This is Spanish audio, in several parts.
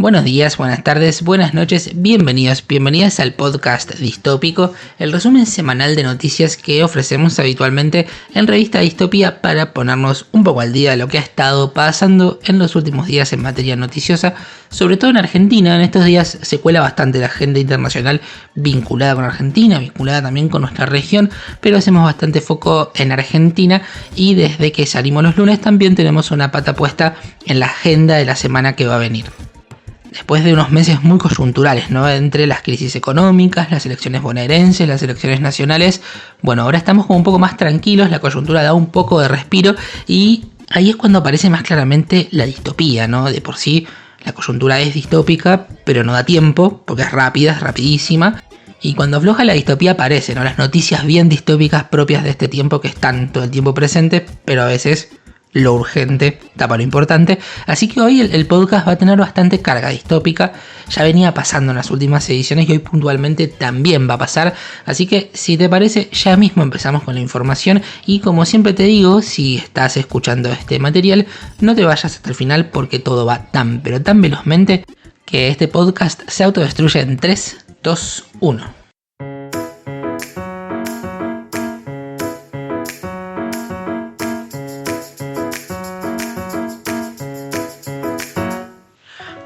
Buenos días, buenas tardes, buenas noches, bienvenidas al podcast Distópico, el resumen semanal de noticias que ofrecemos habitualmente en Revista Distopía para ponernos un poco al día de lo que ha estado pasando en los últimos días en materia noticiosa, sobre todo en Argentina. En estos días se cuela bastante la agenda internacional vinculada con Argentina, vinculada también con nuestra región, pero hacemos bastante foco en Argentina y desde que salimos los lunes también tenemos una pata puesta en la agenda de la semana que va a venir. Después de unos meses muy coyunturales, ¿no? Entre las crisis económicas, las elecciones bonaerenses, las elecciones nacionales, bueno, ahora estamos como un poco más tranquilos, la coyuntura da un poco de respiro y ahí es cuando aparece más claramente la distopía, ¿no? De por sí la coyuntura es distópica, pero no da tiempo, porque es rápida, es rapidísima. Y cuando afloja la distopía aparecen, ¿no? Las noticias bien distópicas propias de este tiempo que están todo el tiempo presentes, pero a veces lo urgente tapa lo importante. Así que hoy el podcast va a tener bastante carga distópica. Ya venía pasando en las últimas ediciones y hoy puntualmente también va a pasar. Así que si te parece, ya mismo empezamos con la información. Y como siempre te digo, si estás escuchando este material, no te vayas hasta el final porque todo va tan pero tan velozmente que este podcast se autodestruye en 3, 2, 1.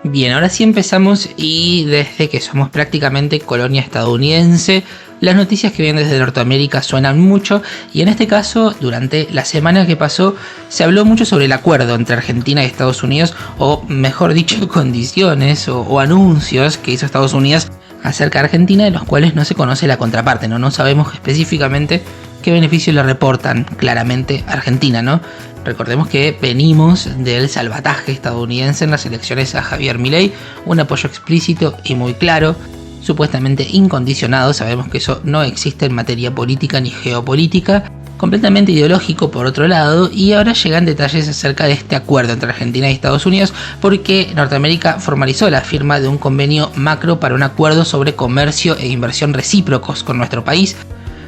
Bien, ahora sí empezamos y desde que somos prácticamente colonia estadounidense, las noticias que vienen desde Norteamérica suenan mucho y en este caso, durante la semana que pasó, se habló mucho sobre el acuerdo entre Argentina y Estados Unidos, o mejor dicho, condiciones o anuncios que hizo Estados Unidos acerca de Argentina, de los cuales no se conoce la contraparte, no sabemos específicamente qué beneficios le reportan claramente a Argentina, ¿no? Recordemos que venimos del salvataje estadounidense en las elecciones a Javier Milei, un apoyo explícito y muy claro, supuestamente incondicionado, sabemos que eso no existe en materia política ni geopolítica, completamente ideológico por otro lado, y ahora llegan detalles acerca de este acuerdo entre Argentina y Estados Unidos porque Norteamérica formalizó la firma de un convenio macro para un acuerdo sobre comercio e inversión recíprocos con nuestro país.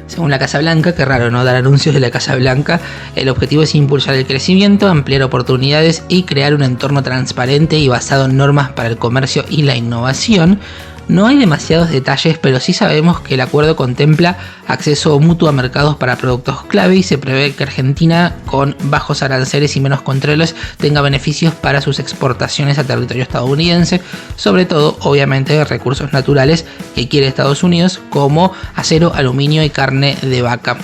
Según la Casa Blanca, qué raro no dar anuncios de la Casa Blanca, el objetivo es impulsar el crecimiento, ampliar oportunidades y crear un entorno transparente y basado en normas para el comercio y la innovación. No hay demasiados detalles, pero sí sabemos que el acuerdo contempla acceso mutuo a mercados para productos clave y se prevé que Argentina, con bajos aranceles y menos controles, tenga beneficios para sus exportaciones a territorio estadounidense, sobre todo, obviamente, de recursos naturales que quiere Estados Unidos, como acero, aluminio y carne de vaca.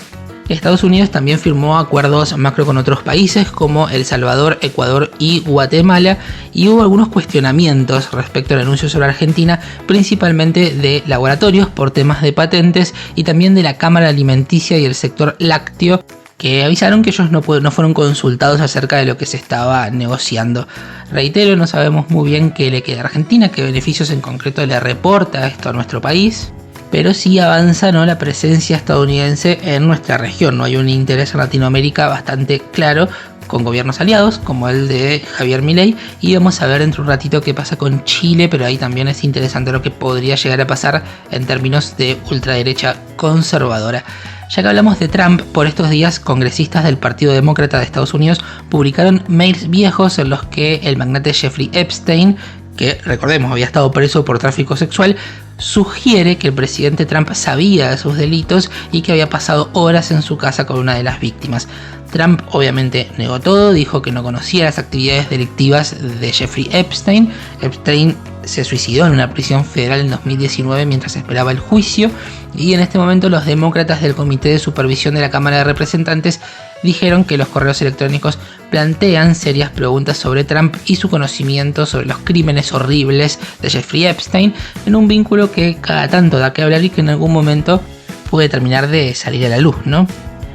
Estados Unidos también firmó acuerdos macro con otros países como El Salvador, Ecuador y Guatemala, y hubo algunos cuestionamientos respecto al anuncio sobre Argentina, principalmente de laboratorios por temas de patentes y también de la Cámara Alimenticia y el sector lácteo, que avisaron que ellos no fueron consultados acerca de lo que se estaba negociando. Reitero, no sabemos muy bien qué le queda a Argentina, qué beneficios en concreto le reporta esto a nuestro país, pero sí avanza, ¿no?, la presencia estadounidense en nuestra región. No hay un interés en Latinoamérica bastante claro, con gobiernos aliados como el de Javier Milei, y vamos a ver dentro de un ratito qué pasa con Chile, pero ahí también es interesante lo que podría llegar a pasar en términos de ultraderecha conservadora. Ya que hablamos de Trump, por estos días congresistas del Partido Demócrata de Estados Unidos publicaron mails viejos en los que el magnate Jeffrey Epstein, que recordemos había estado preso por tráfico sexual, sugiere que el presidente Trump sabía de sus delitos y que había pasado horas en su casa con una de las víctimas. Trump obviamente negó todo, dijo que no conocía las actividades delictivas de Jeffrey Epstein. Epstein se suicidó en una prisión federal en 2019 mientras esperaba el juicio, y en este momento los demócratas del Comité de Supervisión de la Cámara de Representantes dijeron que los correos electrónicos plantean serias preguntas sobre Trump y su conocimiento sobre los crímenes horribles de Jeffrey Epstein, en un vínculo que cada tanto da que hablar y que en algún momento puede terminar de salir a la luz, ¿no?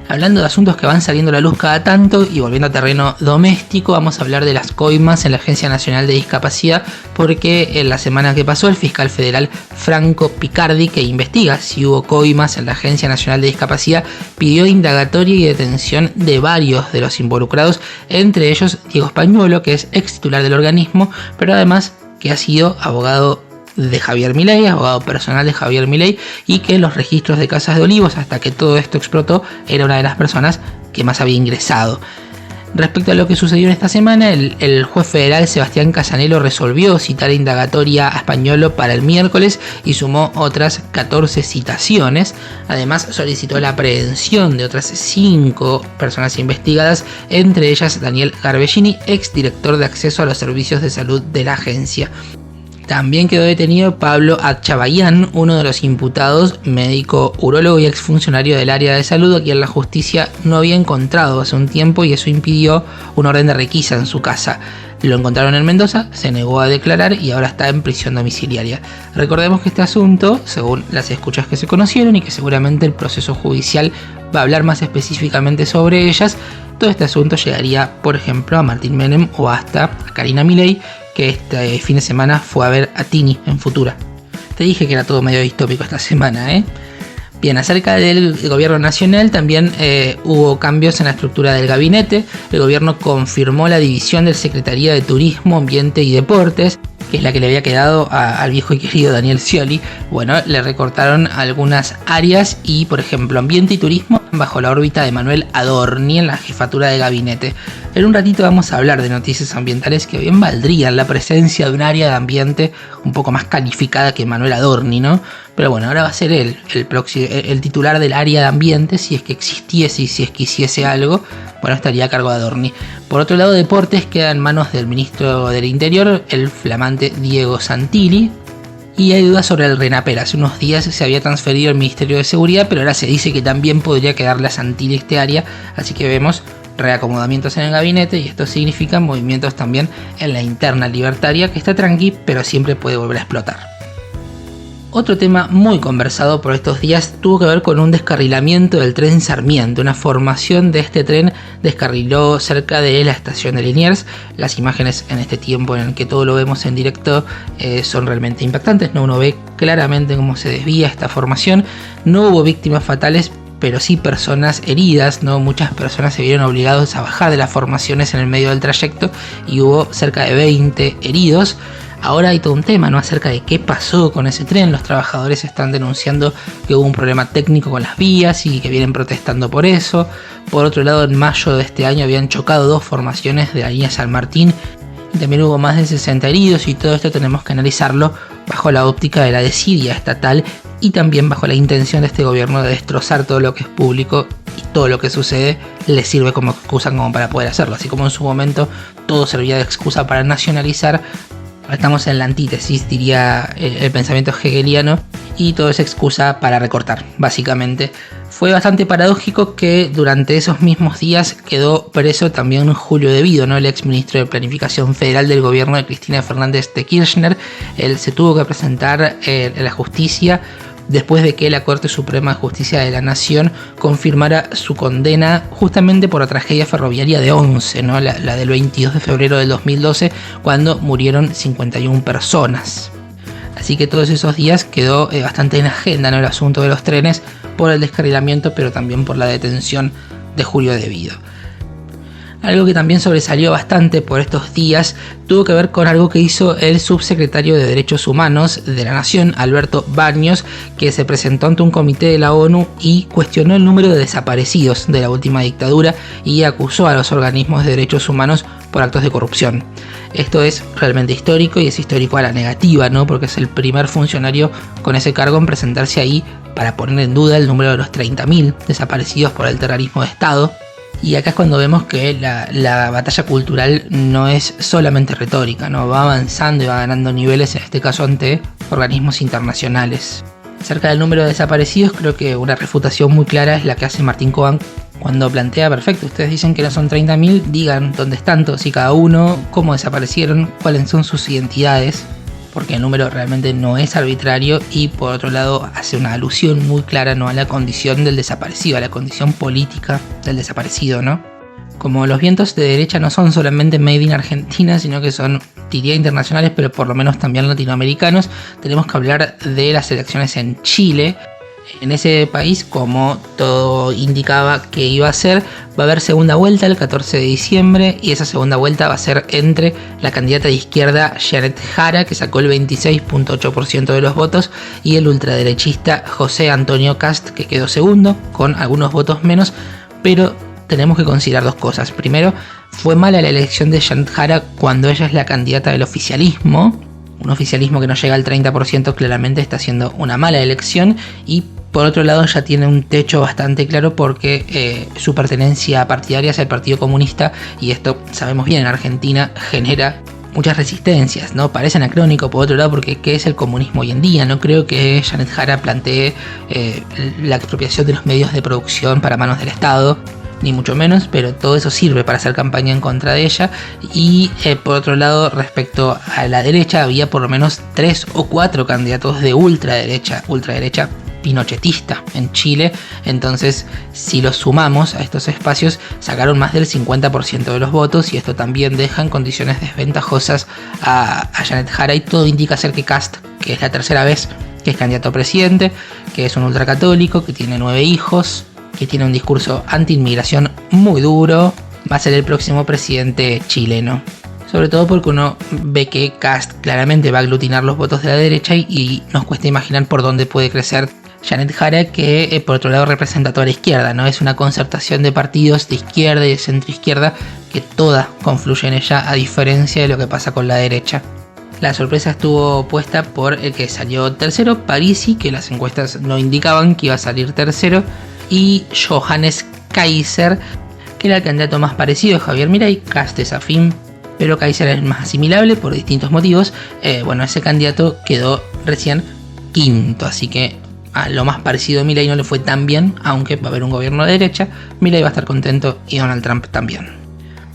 Hablando de asuntos que van saliendo a la luz cada tanto y volviendo a terreno doméstico, vamos a hablar de las coimas en la Agencia Nacional de Discapacidad, porque en la semana que pasó el fiscal federal Franco Picardi, que investiga si hubo coimas en la Agencia Nacional de Discapacidad, pidió indagatoria y detención de varios de los involucrados, entre ellos Diego Spañuolo, que es ex titular del organismo, pero además que ha sido abogado de Javier Milei, abogado personal de Javier Milei, y que en los registros de Casas de Olivos, hasta que todo esto explotó, era una de las personas que más había ingresado. Respecto a lo que sucedió en esta semana, el juez federal Sebastián Casanelo resolvió citar indagatoria a Spagnolo para el miércoles y sumó otras 14 citaciones. Además, solicitó la aprehensión de otras 5 personas investigadas, entre ellas Daniel Garbellini, exdirector de acceso a los servicios de salud de la agencia. También quedó detenido Pablo Atchabayán, uno de los imputados, médico urólogo y exfuncionario del área de salud, a quien la justicia no había encontrado hace un tiempo y eso impidió un orden de requisa en su casa. Lo encontraron en Mendoza, se negó a declarar y ahora está en prisión domiciliaria. Recordemos que este asunto, según las escuchas que se conocieron y que seguramente el proceso judicial va a hablar más específicamente sobre ellas, todo este asunto llegaría, por ejemplo, a Martín Menem o hasta a Karina Milei, que este fin de semana fue a ver a Tini en Futura. Te dije que era todo medio distópico esta semana, ¿eh? Bien, acerca del gobierno nacional también hubo cambios en la estructura del gabinete. El gobierno confirmó la división de Secretaría de Turismo, Ambiente y Deportes, que es la que le había quedado al viejo y querido Daniel Scioli. Bueno, le recortaron algunas áreas y, por ejemplo, Ambiente y Turismo bajo la órbita de Manuel Adorni en la jefatura de gabinete. En un ratito vamos a hablar de noticias ambientales que bien valdrían la presencia de un área de ambiente un poco más calificada que Manuel Adorni, ¿no? Pero bueno, ahora va a ser él el titular del área de ambiente, si es que existiese y si es que hiciese algo, bueno, estaría a cargo de Adorni. Por otro lado, Deportes queda en manos del ministro del Interior, el flamante Diego Santilli. Y hay dudas sobre el RENAPER. Hace unos días se había transferido al Ministerio de Seguridad, pero ahora se dice que también podría quedarle a Santilli este área, así que vemos reacomodamientos en el gabinete y esto significa movimientos también en la interna libertaria, que está tranqui, pero siempre puede volver a explotar. Otro tema muy conversado por estos días tuvo que ver con un descarrilamiento del tren Sarmiento. Una formación de este tren descarriló cerca de la estación de Liniers. Las imágenes en este tiempo en el que todo lo vemos en directo son realmente impactantes, ¿no? Uno ve claramente cómo se desvía esta formación. No hubo víctimas fatales, pero sí personas heridas, ¿no? Muchas personas se vieron obligados a bajar de las formaciones en el medio del trayecto y hubo cerca de 20 heridos. Ahora hay todo un tema, ¿no?, acerca de qué pasó con ese tren. Los trabajadores están denunciando que hubo un problema técnico con las vías y que vienen protestando por eso. Por otro lado, en mayo de este año habían chocado 2 formaciones de la línea San Martín y también hubo más de 60 heridos, y todo esto tenemos que analizarlo bajo la óptica de la desidia estatal y también bajo la intención de este gobierno de destrozar todo lo que es público, y todo lo que sucede le sirve como excusa como para poder hacerlo. Así como en su momento todo servía de excusa para nacionalizar, estamos en la antítesis, diría el pensamiento hegeliano, y todo es excusa para recortar, básicamente. Fue bastante paradójico que durante esos mismos días quedó preso también Julio De Vido, ¿no?, el exministro de Planificación Federal del gobierno de Cristina Fernández de Kirchner. Él se tuvo que presentar en la justicia después de que la Corte Suprema de Justicia de la Nación confirmara su condena justamente por la tragedia ferroviaria de Once, ¿no?, la del 22 de febrero del 2012, cuando murieron 51 personas. Así que todos esos días quedó bastante en agenda, ¿no?, el asunto de los trenes por el descarrilamiento, pero también por la detención de Julio De Vido. Algo que también sobresalió bastante por estos días tuvo que ver con algo que hizo el subsecretario de Derechos Humanos de la Nación, Alberto Baños, que se presentó ante un comité de la ONU y cuestionó el número de desaparecidos de la última dictadura y acusó a los organismos de derechos humanos por actos de corrupción. Esto es realmente histórico, y es histórico a la negativa, ¿no?, porque es el primer funcionario con ese cargo en presentarse ahí para poner en duda el número de los 30.000 desaparecidos por el terrorismo de Estado. Y acá es cuando vemos que la batalla cultural no es solamente retórica, ¿no?, va avanzando y va ganando niveles, en este caso ante organismos internacionales. Acerca del número de desaparecidos, creo que una refutación muy clara es la que hace Martín Cobán cuando plantea: perfecto, ustedes dicen que no son 30.000, digan dónde están todos y cada uno, cómo desaparecieron, cuáles son sus identidades, porque el número realmente no es arbitrario, y por otro lado hace una alusión muy clara, ¿no?, a la condición del desaparecido, a la condición política del desaparecido, ¿no? Como los vientos de derecha no son solamente made in Argentina, sino que son, diría, internacionales, pero por lo menos también latinoamericanos, tenemos que hablar de las elecciones en Chile. En ese país, como todo indicaba que iba a ser, va a haber segunda vuelta el 14 de diciembre, y esa segunda vuelta va a ser entre la candidata de izquierda Janet Jara, que sacó el 26.8% de los votos, y el ultraderechista José Antonio Kast, que quedó segundo, con algunos votos menos, pero tenemos que considerar dos cosas. Primero, fue mala la elección de Janet Jara cuando ella es la candidata del oficialismo. Un oficialismo que no llega al 30% claramente está haciendo una mala elección. Y por otro lado ya tiene un techo bastante claro porque su pertenencia partidaria es el Partido Comunista, y esto sabemos bien en Argentina genera muchas resistencias, ¿no? Parece anacrónico por otro lado, porque ¿qué es el comunismo hoy en día? No creo que Janet Jara plantee la expropiación de los medios de producción para manos del Estado, ni mucho menos, pero todo eso sirve para hacer campaña en contra de ella. Y por otro lado, respecto a la derecha, había por lo menos 3 o 4 candidatos de ultraderecha pinochetista en Chile. Entonces, si los sumamos a estos espacios, sacaron más del 50% de los votos, y esto también deja en condiciones desventajosas a Janet Jara, y todo indica ser que Kast, que es la tercera vez que es candidato a presidente, que es un ultracatólico, que tiene 9 hijos, que tiene un discurso anti-inmigración muy duro, va a ser el próximo presidente chileno. Sobre todo porque uno ve que Kast claramente va a aglutinar los votos de la derecha, y nos cuesta imaginar por dónde puede crecer Janet Jara, que por otro lado representa a toda la izquierda, ¿no? Es una concertación de partidos de izquierda y de centroizquierda que toda confluye en ella, a diferencia de lo que pasa con la derecha. La sorpresa estuvo puesta por el que salió tercero, Parisi, que las encuestas no indicaban que iba a salir tercero, y Johannes Kaiser, que era el candidato más parecido a Javier Milei. Kast es afín, pero Kaiser es más asimilable por distintos motivos. Ese candidato quedó recién quinto, así que a lo más parecido a Milei no le fue tan bien, aunque va a haber un gobierno de derecha. Milei va a estar contento y Donald Trump también.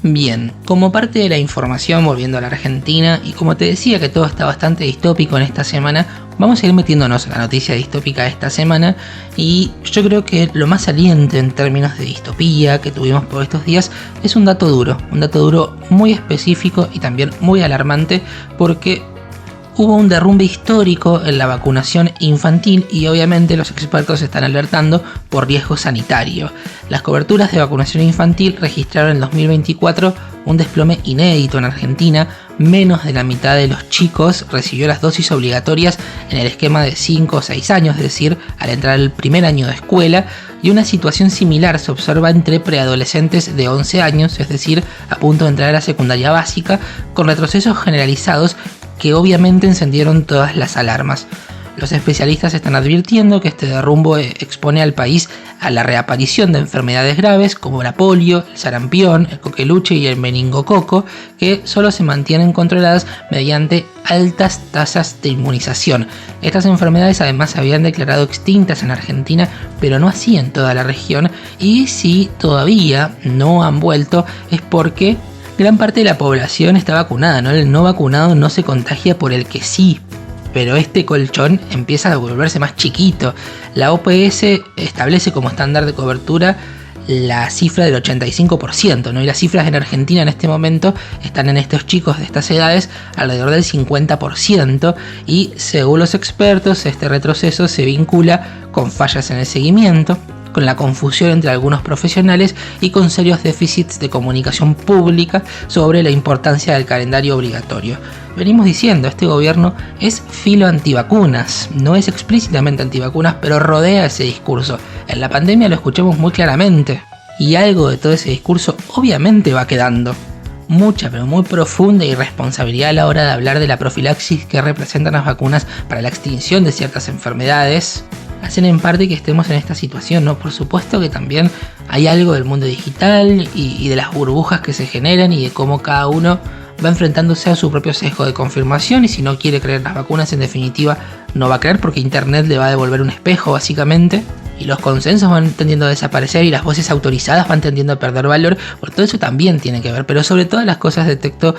Bien, como parte de la información, volviendo a la Argentina, y como te decía que todo está bastante distópico en esta semana, vamos a ir metiéndonos en la noticia distópica de esta semana. Y yo creo que lo más saliente en términos de distopía que tuvimos por estos días es un dato duro muy específico y también muy alarmante, porque hubo un derrumbe histórico en la vacunación infantil, y obviamente los expertos están alertando por riesgo sanitario. Las coberturas de vacunación infantil registraron en 2024 un desplome inédito en Argentina. Menos de la mitad de los chicos recibió las dosis obligatorias en el esquema de 5 o 6 años, es decir, al entrar al primer año de escuela, y una situación similar se observa entre preadolescentes de 11 años, es decir, a punto de entrar a la secundaria básica, con retrocesos generalizados que obviamente encendieron todas las alarmas. Los especialistas están advirtiendo que este derrumbe expone al país a la reaparición de enfermedades graves como la polio, el sarampión, el coqueluche y el meningococo, que solo se mantienen controladas mediante altas tasas de inmunización. Estas enfermedades además se habían declarado extintas en Argentina, pero no así en toda la región, y si todavía no han vuelto es porque gran parte de la población está vacunada, ¿no? El no vacunado no se contagia por el que sí, pero este colchón empieza a volverse más chiquito. La OPS establece como estándar de cobertura la cifra del 85%, ¿no? Y las cifras en Argentina en este momento están en estos chicos de estas edades alrededor del 50%, y según los expertos este retroceso se vincula con fallas en el seguimiento, con la confusión entre algunos profesionales y con serios déficits de comunicación pública sobre la importancia del calendario obligatorio. Venimos diciendo, este gobierno es filo antivacunas, no es explícitamente antivacunas, pero rodea ese discurso. En la pandemia lo escuchamos muy claramente, y algo de todo ese discurso obviamente va quedando. Mucha, pero muy profunda irresponsabilidad a la hora de hablar de la profilaxis que representan las vacunas para la extinción de ciertas enfermedades, hacen en parte que estemos en esta situación, ¿no? Por supuesto que también hay algo del mundo digital y de las burbujas que se generan, y de cómo cada uno va enfrentándose a su propio sesgo de confirmación, y si no quiere creer las vacunas, en definitiva no va a creer, porque internet le va a devolver un espejo básicamente, y los consensos van tendiendo a desaparecer y las voces autorizadas van tendiendo a perder valor. Por todo eso también tiene que ver, pero sobre todas las cosas detecto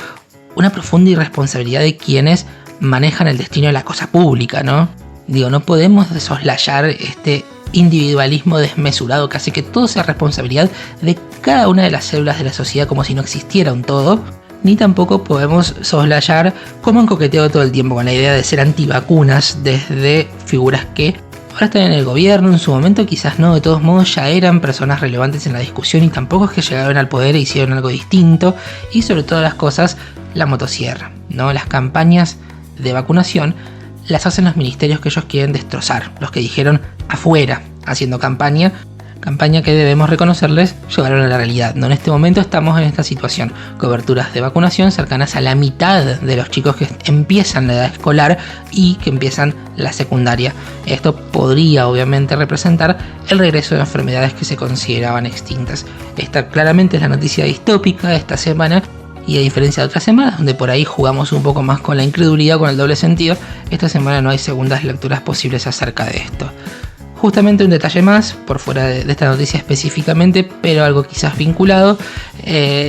una profunda irresponsabilidad de quienes manejan el destino de la cosa pública, ¿no? Digo, no podemos soslayar este individualismo desmesurado que hace que todo sea responsabilidad de cada una de las células de la sociedad, como si no existiera un todo, ni tampoco podemos soslayar cómo han coqueteado todo el tiempo con la idea de ser antivacunas desde figuras que ahora están en el gobierno, en su momento quizás no, de todos modos ya eran personas relevantes en la discusión, y tampoco es que llegaron al poder e hicieron algo distinto. Y sobre todas las cosas, la motosierra, ¿no? Las campañas de vacunación las hacen los ministerios que ellos quieren destrozar, los que dijeron afuera haciendo campaña, campaña que debemos reconocerles llevaron a la realidad. En este momento estamos en esta situación, coberturas de vacunación cercanas a la mitad de los chicos que empiezan la edad escolar y que empiezan la secundaria. Esto podría obviamente representar el regreso de enfermedades que se consideraban extintas. Esta claramente es la noticia distópica de esta semana. Y a diferencia de otras semanas, donde por ahí jugamos un poco más con la incredulidad, con el doble sentido, esta semana no hay segundas lecturas posibles acerca de esto. Justamente un detalle más, por fuera de esta noticia específicamente, pero algo quizás vinculado,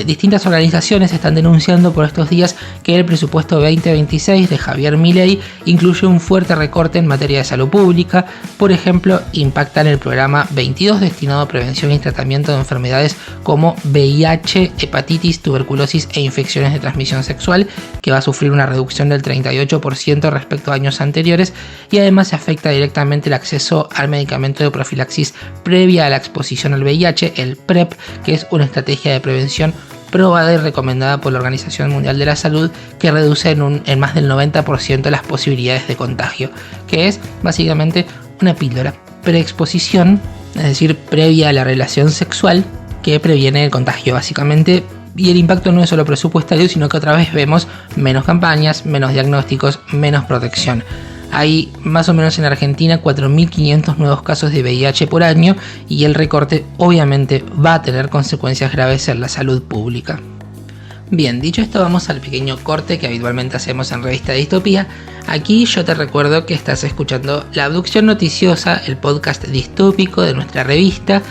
distintas organizaciones están denunciando por estos días que el presupuesto 2026 de Javier Milei incluye un fuerte recorte en materia de salud pública. Por ejemplo, impacta en el programa 22 destinado a prevención y tratamiento de enfermedades como VIH, hepatitis, tuberculosis e infecciones de transmisión sexual, que va a sufrir una reducción del 38% respecto a años anteriores, y además se afecta directamente el acceso al medicamento de profilaxis previa a la exposición al VIH, el PrEP, que es una estrategia de prevención probada y recomendada por la Organización Mundial de la Salud, que reduce en más del 90% las posibilidades de contagio, que es básicamente una píldora preexposición, es decir, previa a la relación sexual, que previene el contagio básicamente. Y el impacto no es solo presupuestario, sino que otra vez vemos menos campañas, menos diagnósticos, menos protección. Hay más o menos en Argentina 4.500 nuevos casos de VIH por año y el recorte obviamente va a tener consecuencias graves en la salud pública. Bien, dicho esto, vamos al pequeño corte que habitualmente hacemos en Revista Distopía. Aquí yo te recuerdo que estás escuchando La Abducción Noticiosa, el podcast distópico de nuestra revista,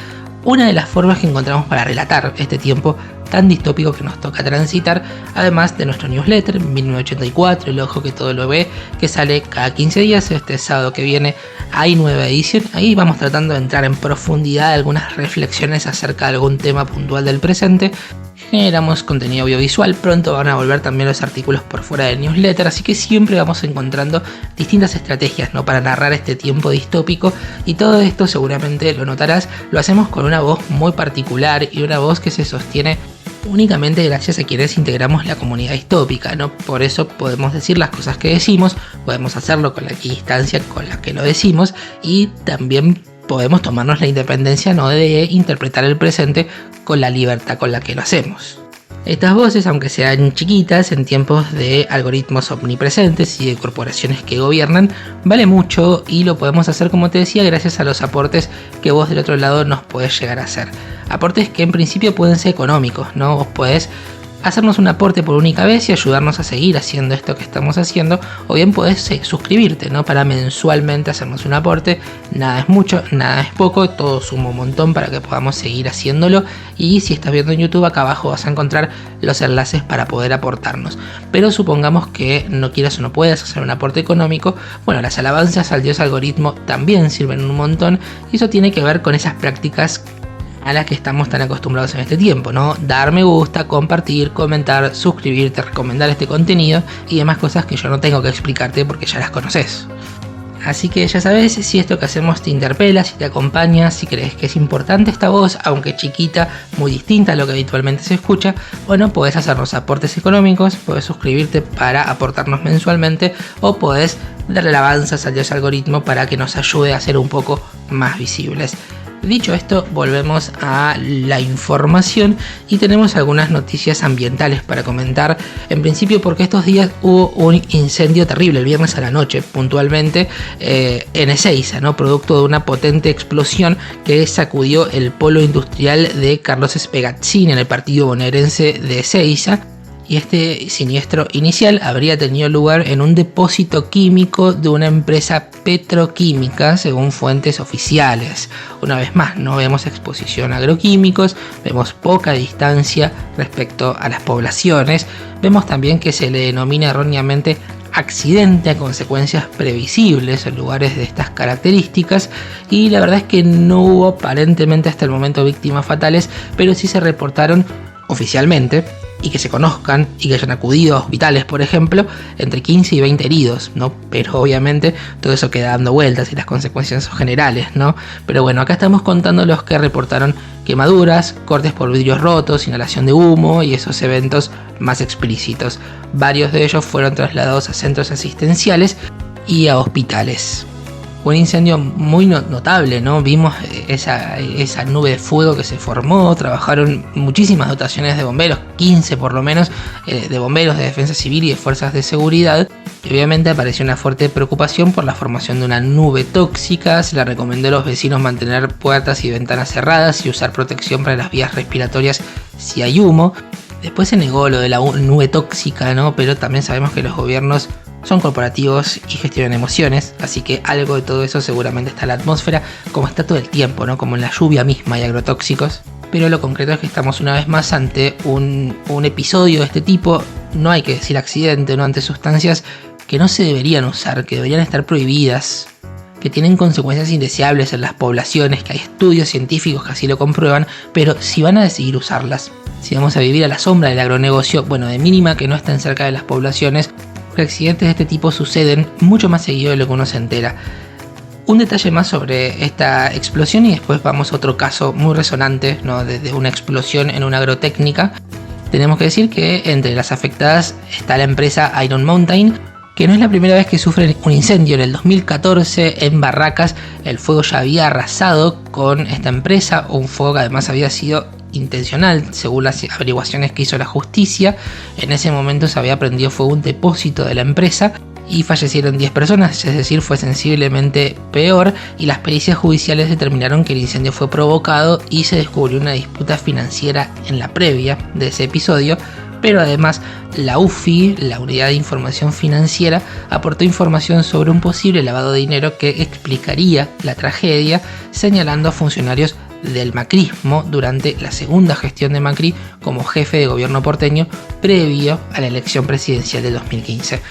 una de las formas que encontramos para relatar este tiempo tan distópico que nos toca transitar, además de nuestro newsletter 1984, El Ojo que Todo Lo Ve, que sale cada 15 días. Este sábado que viene hay nueva edición. Ahí vamos tratando de entrar en profundidad algunas reflexiones acerca de algún tema puntual del presente. Generamos contenido audiovisual, pronto van a volver también los artículos por fuera del newsletter, así que siempre vamos encontrando distintas estrategias, ¿no?, para narrar este tiempo distópico, y todo esto seguramente lo notarás, lo hacemos con una voz muy particular y una voz que se sostiene únicamente gracias a quienes integramos la comunidad distópica, ¿no? Por eso podemos decir las cosas que decimos, podemos hacerlo con la equidistancia con la que lo decimos, y también podemos tomarnos la independencia, ¿no?, de interpretar el presente con la libertad con la que lo hacemos. Estas voces, aunque sean chiquitas en tiempos de algoritmos omnipresentes y de corporaciones que gobiernan, vale mucho, y lo podemos hacer, como te decía, gracias a los aportes que vos del otro lado nos podés llegar a hacer. Aportes que en principio pueden ser económicos, ¿no? Vos podés hacernos un aporte por única vez y ayudarnos a seguir haciendo esto que estamos haciendo, o bien podés suscribirte, ¿no?, para mensualmente hacernos un aporte. Nada es mucho, nada es poco, todo suma un montón para que podamos seguir haciéndolo. Y si estás viendo en YouTube, acá abajo vas a encontrar los enlaces para poder aportarnos. Pero supongamos que no quieras o no puedas hacer un aporte económico. Bueno, las alabanzas al dios algoritmo también sirven un montón, y eso tiene que ver con esas prácticas a las que estamos tan acostumbrados en este tiempo, ¿no? Dar me gusta, compartir, comentar, suscribirte, recomendar este contenido y demás cosas que yo no tengo que explicarte porque ya las conoces. Así que ya sabes, si esto que hacemos te interpela, si te acompaña, si crees que es importante esta voz, aunque chiquita, muy distinta a lo que habitualmente se escucha, bueno, podés hacernos aportes económicos, podés suscribirte para aportarnos mensualmente, o podés darle alabanzas al dios algoritmo para que nos ayude a ser un poco más visibles. Dicho esto, volvemos a la información y tenemos algunas noticias ambientales para comentar. En principio, porque estos días hubo un incendio terrible el viernes a la noche, puntualmente en Ezeiza, ¿no?, producto de una potente explosión que sacudió el polo industrial de Carlos Spegazzini en el partido bonaerense de Ezeiza. Y este siniestro inicial habría tenido lugar en un depósito químico de una empresa petroquímica, según fuentes oficiales. Una vez más, no vemos exposición a agroquímicos, vemos poca distancia respecto a las poblaciones, vemos también que se le denomina erróneamente accidente a consecuencias previsibles en lugares de estas características, y la verdad es que no hubo aparentemente hasta el momento víctimas fatales, pero sí se reportaron oficialmente, y que se conozcan y que hayan acudido a hospitales, por ejemplo, entre 15 y 20 heridos, ¿no? Pero obviamente todo eso queda dando vueltas y las consecuencias son generales, ¿no? Pero bueno, acá estamos contando los que reportaron quemaduras, cortes por vidrios rotos, inhalación de humo y esos eventos más explícitos. Varios de ellos fueron trasladados a centros asistenciales y a hospitales. un incendio muy notable, ¿no? Vimos esa nube de fuego que se formó, trabajaron muchísimas dotaciones de bomberos, 15 por lo menos, de bomberos, de defensa civil y de fuerzas de seguridad. Y obviamente apareció una fuerte preocupación por la formación de una nube tóxica. Se le recomendó a los vecinos mantener puertas y ventanas cerradas y usar protección para las vías respiratorias si hay humo. Después se negó lo de la nube tóxica, ¿no? Pero también sabemos que los gobiernos son corporativos y gestionan emociones, así que algo de todo eso seguramente está en la atmósfera, como está todo el tiempo, ¿no? Como en la lluvia misma hay agrotóxicos. Pero lo concreto es que estamos una vez más ante un episodio de este tipo, no hay que decir accidente, ¿no? Ante sustancias que no se deberían usar, que deberían estar prohibidas, que tienen consecuencias indeseables en las poblaciones, que hay estudios científicos que así lo comprueban, pero si van a decidir usarlas, si vamos a vivir a la sombra del agronegocio, bueno, de mínima que no estén cerca de las poblaciones, porque accidentes de este tipo suceden mucho más seguido de lo que uno se entera. Un detalle más sobre esta explosión y después vamos a otro caso muy resonante, ¿no? De una explosión en una agrotécnica. Tenemos que decir que entre las afectadas está la empresa Iron Mountain, que no es la primera vez que sufre un incendio. En el 2014 en Barracas el fuego ya había arrasado con esta empresa, un fuego que además había sido intencional, según las averiguaciones que hizo la justicia. En ese momento se había prendido fuego un depósito de la empresa y fallecieron 10 personas, es decir, fue sensiblemente peor, y las pericias judiciales determinaron que el incendio fue provocado y se descubrió una disputa financiera en la previa de ese episodio. Pero además la UFI, la Unidad de Información Financiera, aportó información sobre un posible lavado de dinero que explicaría la tragedia, señalando a funcionarios del macrismo durante la segunda gestión de Macri como jefe de gobierno porteño previo a la elección presidencial de 2015.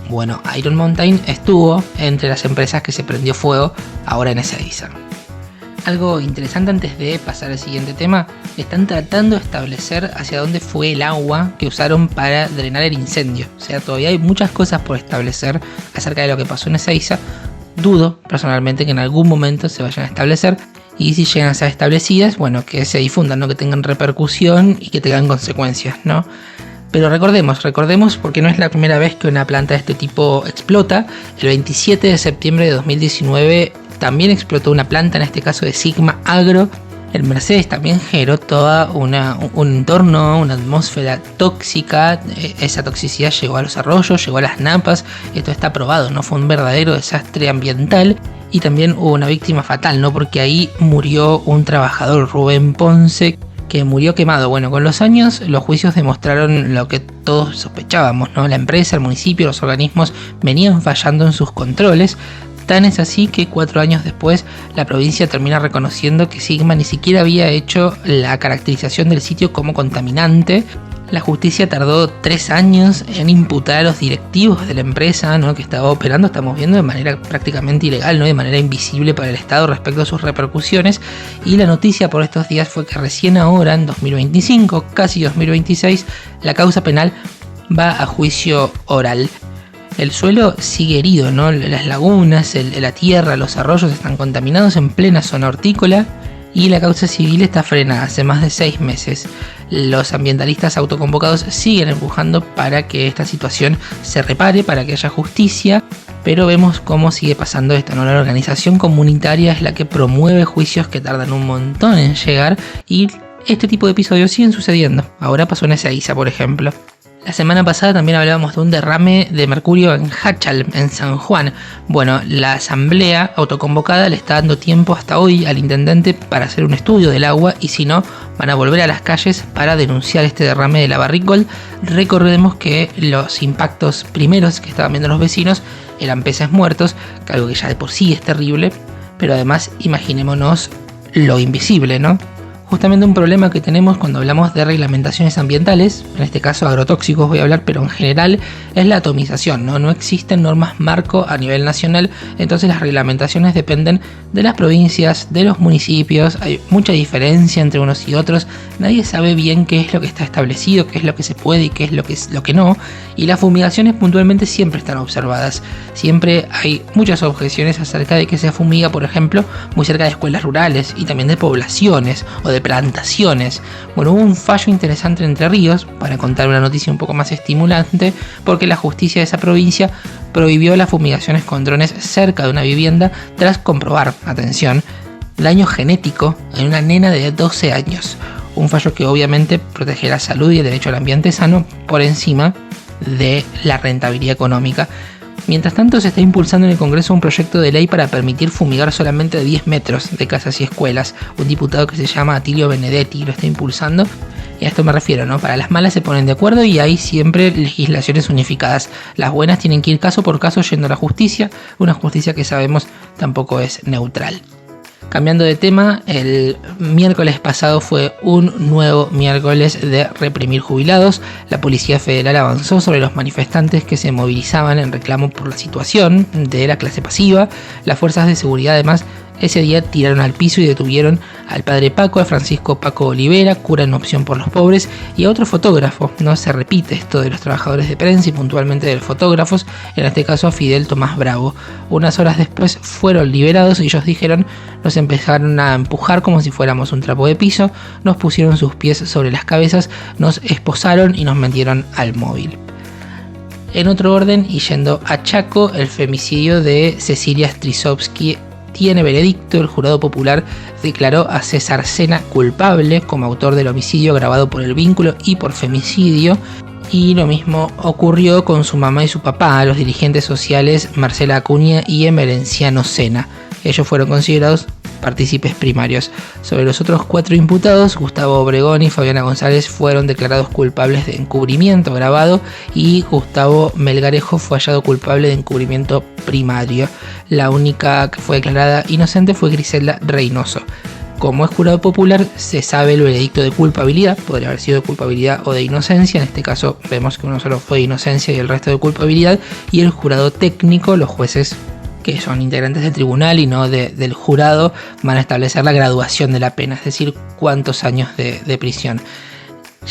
Bueno, Iron Mountain estuvo entre las empresas que se prendió fuego ahora en Ezeiza. Algo interesante antes de pasar al siguiente tema, están tratando de establecer hacia dónde fue el agua que usaron para drenar el incendio. O sea, todavía hay muchas cosas por establecer acerca de lo que pasó en Ezeiza. Dudo personalmente que en algún momento se vayan a establecer, y si llegan a ser establecidas, bueno, que se difundan, ¿no? Que tengan repercusión y que tengan consecuencias, ¿no? Pero recordemos porque no es la primera vez que una planta de este tipo explota. El 27 de septiembre de 2019 también explotó una planta, en este caso de Sigma Agro. El Mercedes también generó toda un entorno, una atmósfera tóxica. Esa toxicidad llegó a los arroyos, llegó a las napas. Esto está probado, ¿no? Fue un verdadero desastre ambiental. Y también hubo una víctima fatal, ¿no? Porque ahí murió un trabajador, Rubén Ponce, que murió quemado. Bueno, con los años los juicios demostraron lo que todos sospechábamos, ¿no? La empresa, el municipio, los organismos venían fallando en sus controles. Tan es así que 4 años después la provincia termina reconociendo que Sigma ni siquiera había hecho la caracterización del sitio como contaminante. La justicia tardó 3 años en imputar a los directivos de la empresa, ¿no? Que estaba operando, estamos viendo, de manera prácticamente ilegal, ¿no? De manera invisible para el Estado respecto a sus repercusiones. Y la noticia por estos días fue que recién ahora, en 2025, casi 2026, la causa penal va a juicio oral. El suelo sigue herido, ¿no? Las lagunas, la tierra, los arroyos están contaminados en plena zona hortícola. Y la causa civil está frenada hace más de 6 meses. Los ambientalistas autoconvocados siguen empujando para que esta situación se repare, para que haya justicia, pero vemos cómo sigue pasando esto, ¿no? La organización comunitaria es la que promueve juicios que tardan un montón en llegar, y este tipo de episodios siguen sucediendo. Ahora pasó en Ezeiza, por ejemplo. La semana pasada también hablábamos de un derrame de mercurio en Hachal, en San Juan. Bueno, la asamblea autoconvocada le está dando tiempo hasta hoy al intendente para hacer un estudio del agua, y si no, van a volver a las calles para denunciar este derrame de la Barricol. Recordemos que los impactos primeros que estaban viendo los vecinos eran peces muertos, algo que ya de por sí es terrible, pero además imaginémonos lo invisible, ¿no? Justamente un problema que tenemos cuando hablamos de reglamentaciones ambientales, en este caso agrotóxicos voy a hablar, pero en general es la atomización, ¿no? No existen normas marco a nivel nacional, entonces las reglamentaciones dependen de las provincias, de los municipios, hay mucha diferencia entre unos y otros, nadie sabe bien qué es lo que está establecido, qué es lo que se puede y qué es lo que no, y las fumigaciones puntualmente siempre están observadas, siempre hay muchas objeciones acerca de que se fumiga, por ejemplo, muy cerca de escuelas rurales y también de poblaciones o de de plantaciones. Bueno, hubo un fallo interesante en Entre Ríos, para contar una noticia un poco más estimulante, porque la justicia de esa provincia prohibió las fumigaciones con drones cerca de una vivienda tras comprobar, atención, daño genético en una nena de 12 años. Un fallo que obviamente protege la salud y el derecho al ambiente sano por encima de la rentabilidad económica. Mientras tanto, se está impulsando en el Congreso un proyecto de ley para permitir fumigar solamente 10 metros de casas y escuelas. Un diputado que se llama Atilio Benedetti lo está impulsando. Y a esto me refiero, ¿no? Para las malas se ponen de acuerdo y hay siempre legislaciones unificadas. Las buenas tienen que ir caso por caso yendo a la justicia, una justicia que sabemos tampoco es neutral. Cambiando de tema, el miércoles pasado fue un nuevo miércoles de reprimir jubilados. La Policía Federal avanzó sobre los manifestantes que se movilizaban en reclamo por la situación de la clase pasiva. Las fuerzas de seguridad además ese día tiraron al piso y detuvieron al padre Paco, a Francisco Paco Olivera, cura en opción por los pobres, y a otro fotógrafo. No se repite esto de los trabajadores de prensa y puntualmente de los fotógrafos, en este caso a Fidel Tomás Bravo. Unas horas después fueron liberados y ellos dijeron, nos empezaron a empujar como si fuéramos un trapo de piso, nos pusieron sus pies sobre las cabezas, nos esposaron y nos metieron al móvil. En otro orden, y yendo a Chaco, el femicidio de Cecilia Strisovsky tiene veredicto. El jurado popular declaró a César Sena culpable como autor del homicidio agravado por el vínculo y por femicidio. Y lo mismo ocurrió con su mamá y su papá, los dirigentes sociales Marcela Acuña y Emerenciano Sena. Ellos fueron considerados partícipes primarios. Sobre los otros 4 imputados, Gustavo Obregón y Fabiana González fueron declarados culpables de encubrimiento agravado y Gustavo Melgarejo fue hallado culpable de encubrimiento primario. La única que fue declarada inocente fue Griselda Reynoso. Como es jurado popular, se sabe el veredicto de culpabilidad, podría haber sido de culpabilidad o de inocencia. En este caso vemos que uno solo fue de inocencia y el resto de culpabilidad. Y el jurado técnico, los jueces que son integrantes del tribunal y no del jurado, van a establecer la graduación de la pena, es decir, cuántos años de prisión.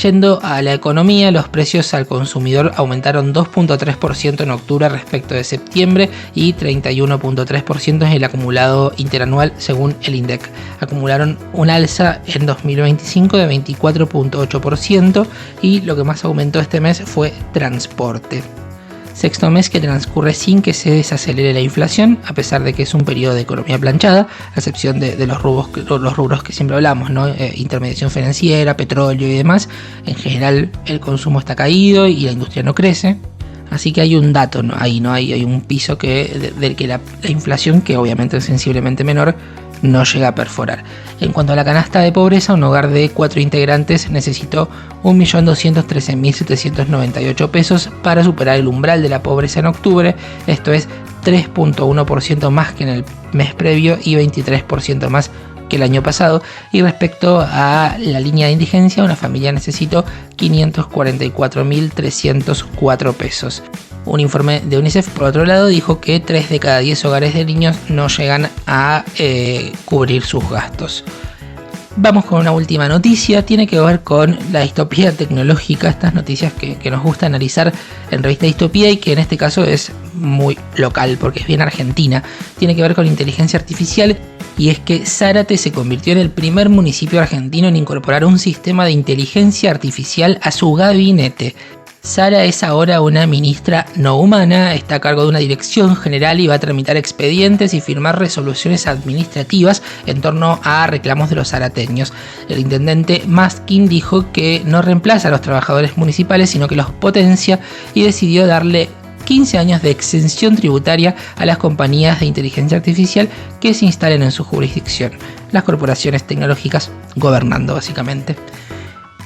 Yendo a la economía, los precios al consumidor aumentaron 2.3% en octubre respecto de septiembre y 31.3% en el acumulado interanual según el INDEC. Acumularon un alza en 2025 de 24.8% y lo que más aumentó este mes fue transporte. Sexto mes que transcurre sin que se desacelere la inflación, a pesar de que es un periodo de economía planchada, a excepción de los rubros que siempre hablamos, ¿no? Intermediación financiera, petróleo y demás. En general el consumo está caído y la industria no crece. Así que hay un dato, ¿no? Hay un piso del que la inflación, que obviamente es sensiblemente menor, no llega a perforar. En cuanto a la canasta de pobreza, un hogar de 4 integrantes necesitó 1.213.798 pesos para superar el umbral de la pobreza en octubre. Esto es 3.1% más que en el mes previo y 23% más que el año pasado. Y respecto a la línea de indigencia, una familia necesitó 544.304 pesos. Un informe de UNICEF, por otro lado, dijo que 3 de cada 10 hogares de niños no llegan a cubrir sus gastos. Vamos con una última noticia, tiene que ver con la distopía tecnológica, estas noticias que nos gusta analizar en Revista Distopía y que en este caso es muy local porque es bien argentina. Tiene que ver con inteligencia artificial y es que Zárate se convirtió en el primer municipio argentino en incorporar un sistema de inteligencia artificial a su gabinete. Sara es ahora una ministra no humana, está a cargo de una dirección general y va a tramitar expedientes y firmar resoluciones administrativas en torno a reclamos de los zarateños. El intendente Maskin dijo que no reemplaza a los trabajadores municipales, sino que los potencia y decidió darle 15 años de exención tributaria a las compañías de inteligencia artificial que se instalen en su jurisdicción. Las corporaciones tecnológicas gobernando básicamente.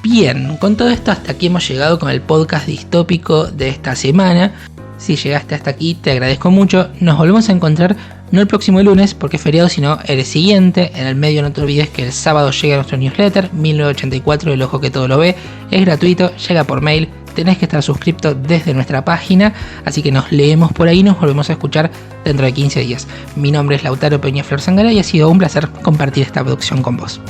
Bien, con todo esto hasta aquí hemos llegado con el podcast distópico de esta semana. Si llegaste hasta aquí te agradezco mucho. Nos volvemos a encontrar no el próximo lunes porque es feriado, sino el siguiente. En el medio no te olvides que el sábado llega nuestro newsletter 1984, el ojo que todo lo ve. Es gratuito, llega por mail. Tenés que estar suscripto desde nuestra página, así que nos leemos por ahí y nos volvemos a escuchar dentro de 15 días. Mi nombre es Lautaro Peña Flor Zangara y ha sido un placer compartir esta producción con vos.